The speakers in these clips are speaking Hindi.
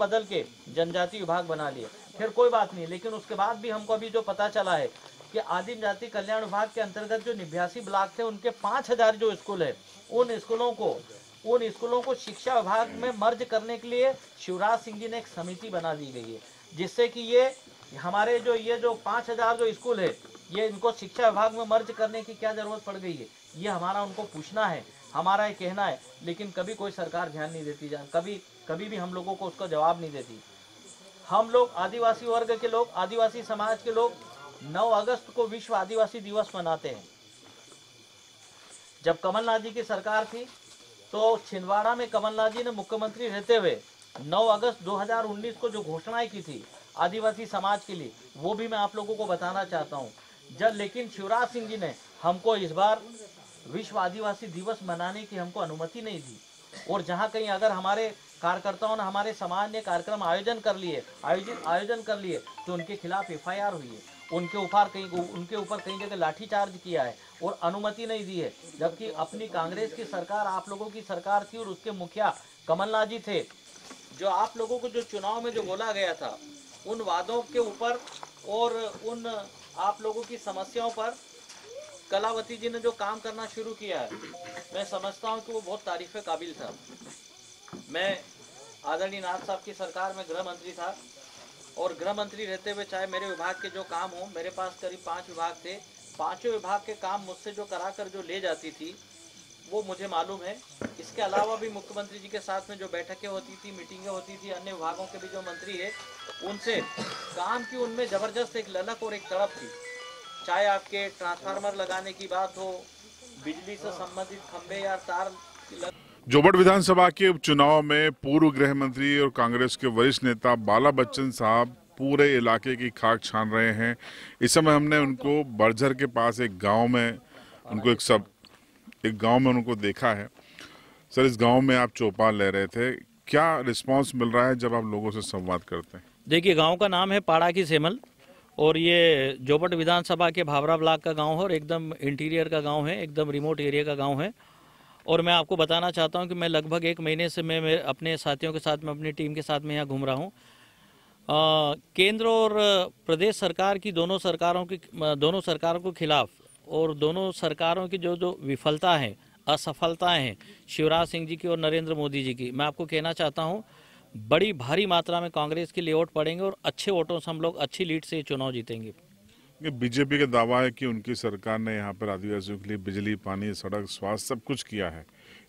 बदल के जनजाति विभाग बना लिए। फिर कोई बात नहीं, लेकिन उसके बाद भी हमको अभी जो पता चला है कि आदिम जाति कल्याण विभाग के अंतर्गत जो 89 ब्लॉक थे उनके 5000 जो स्कूल है उन स्कूलों को शिक्षा विभाग में मर्ज करने के लिए शिवराज सिंह जी ने एक समिति बना दी गई है, जिससे कि ये हमारे जो 5000 जो स्कूल है ये इनको शिक्षा विभाग में मर्ज करने की क्या जरूरत पड़ गई है, ये हमारा उनको पूछना है, हमारा ये कहना है। लेकिन कभी कोई सरकार ध्यान नहीं देती, कभी भी हम लोगों को उसका जवाब नहीं देती। हम लोग आदिवासी वर्ग के लोग, आदिवासी समाज के लोग 9 अगस्त को विश्व आदिवासी दिवस मनाते हैं। जब कमलनाथ जी की सरकार थी तो छिंदवाड़ा में कमलनाथ जी ने मुख्यमंत्री रहते हुए 9 अगस्त 2019 को जो घोषणाएं की थी आदिवासी समाज के लिए, वो भी मैं आप लोगों को बताना चाहता हूं। लेकिन शिवराज सिंह जी ने हमको इस बार विश्व आदिवासी दिवस मनाने की हमको अनुमति नहीं दी। और जहां कहीं अगर हमारे कार्यकर्ताओं ने, हमारे समाज ने कार्यक्रम आयोजन कर लिए तो उनके खिलाफ FIR हुई है, उनके ऊपर कई जगह लाठीचार्ज किया है और अनुमति नहीं दी है। जबकि अपनी कांग्रेस की सरकार, आप लोगों की सरकार थी और उसके मुखिया कमलनाथ जी थे। जो आप लोगों को जो चुनाव में जो बोला गया था उन वादों के ऊपर और उन आप लोगों की समस्याओं पर कलावती जी ने जो काम करना शुरू किया है, मैं समझता हूं कि वो बहुत तारीफ़ काबिल था। मैं आदरणीय नाथ साहब की सरकार में गृह मंत्री था और गृह मंत्री रहते हुए चाहे मेरे विभाग के जो काम हो, मेरे पास करीब 5 विभाग थे, पांचों विभाग के काम मुझसे जो कराकर जो ले जाती थी वो मुझे मालूम है। इसके अलावा भी मुख्यमंत्री जी के साथ में जो बैठकें होती थी, मीटिंगें होती थी, अन्य विभागों के भी जो मंत्री है उनसे काम की उनमें ज़बरदस्त एक ललक और एक तड़प थी। चाहे आपके ट्रांसफार्मर लगाने की बात हो, बिजली से संबंधित खंभे या तार। जोबट विधानसभा के उपचुनाव में पूर्व गृह मंत्री और कांग्रेस के वरिष्ठ नेता बाला बच्चन साहब पूरे इलाके की खाक छान रहे हैं। इस समय हमने उनको बड़झर के पास एक गांव में उनको देखा है। सर, इस गांव में आप चौपाल ले रहे थे, क्या रिस्पांस मिल रहा है जब आप लोगों से संवाद करते हैं? देखिए, गांव का नाम है पाड़ा की सेमल और ये जोबट विधानसभा के भावरा ब्लॉक का गांव है और एकदम इंटीरियर का गांव है, एकदम रिमोट एरिया का गांव है। और मैं आपको बताना चाहता हूं कि मैं लगभग 1 महीने से मैं अपने साथियों के साथ में, अपनी टीम के साथ में यहाँ घूम रहा हूँ। केंद्र और प्रदेश सरकार की दोनों सरकारों के खिलाफ और दोनों सरकारों की जो विफलता है, असफलताएं हैं शिवराज सिंह जी की और नरेंद्र मोदी जी की, मैं आपको कहना चाहता हूं बड़ी भारी मात्रा में कांग्रेस के लिए वोट पड़ेंगे और अच्छे वोटों से हम लोग अच्छी लीड से चुनाव जीतेंगे। बीजेपी का दावा है कि उनकी सरकार ने यहाँ पर आदिवासियों के लिए बिजली, पानी, सड़क, स्वास्थ्य सब कुछ किया है,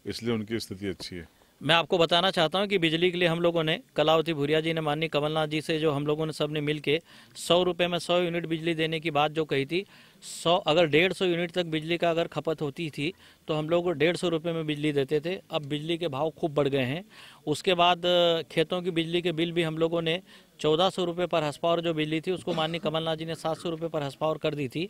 इसलिए उनकी स्थिति अच्छी है। मैं आपको बताना चाहता हूं कि बिजली के लिए हम लोगों ने, कलावती भूरिया जी ने माननीय कमलनाथ जी से जो हम लोगों ने सबने मिलके 100 रुपये में 100 यूनिट बिजली देने की बात जो कही थी, 100 अगर 150 यूनिट तक बिजली का अगर खपत होती थी तो हम लोग 150 रुपये में बिजली देते थे। अब बिजली के भाव खूब बढ़ गए हैं। उसके बाद खेतों की बिजली के बिल भी हम लोगों ने 1400 रुपये पर हॉर्स पावर जो बिजली थी उसको माननीय कमलनाथ जी ने 700 रुपये पर हॉर्स पावर कर दी थी।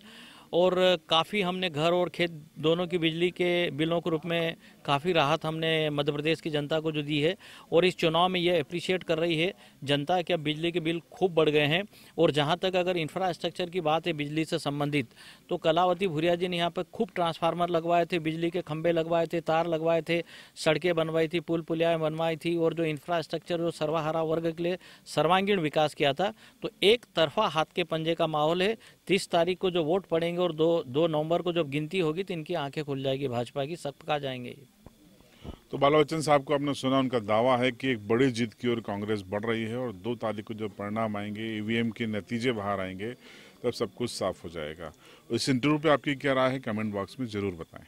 और काफ़ी हमने घर और खेत दोनों की बिजली के बिलों के रूप में काफ़ी राहत हमने मध्य प्रदेश की जनता को जो दी है। और इस चुनाव में ये अप्रिशिएट कर रही है जनता कि अब बिजली के बिल खूब बढ़ गए हैं। और जहाँ तक अगर इंफ्रास्ट्रक्चर की बात है बिजली से संबंधित, तो कलावती भूरिया जी ने यहाँ पर खूब ट्रांसफार्मर लगवाए थे, बिजली के खंभे लगवाए थे, तार लगवाए थे, सड़कें बनवाई थी, पुल पुलियाएँ बनवाई थी और जो इंफ्रास्ट्रक्चर जो सर्वहारा वर्ग के लिए सर्वांगीण विकास किया था। तो एक तरफा हाथ के पंजे का माहौल है। 30 तारीख को जो वोट पड़ेंगे और 2 नवंबर को जब गिनती होगी तो इनकी आंखें खुल जाएगी, भाजपा की सब पका जाएंगे। तो बाला बच्चन साहब को आपने सुना, उनका दावा है कि एक बड़ी जीत की ओर कांग्रेस बढ़ रही है और 2 तारीख को जब परिणाम आएंगे, ईवीएम के नतीजे बाहर आएंगे, तब सब कुछ साफ हो जाएगा। इस इंटरव्यू पे आपकी क्या राय है, कमेंट बॉक्स में जरूर बताएं।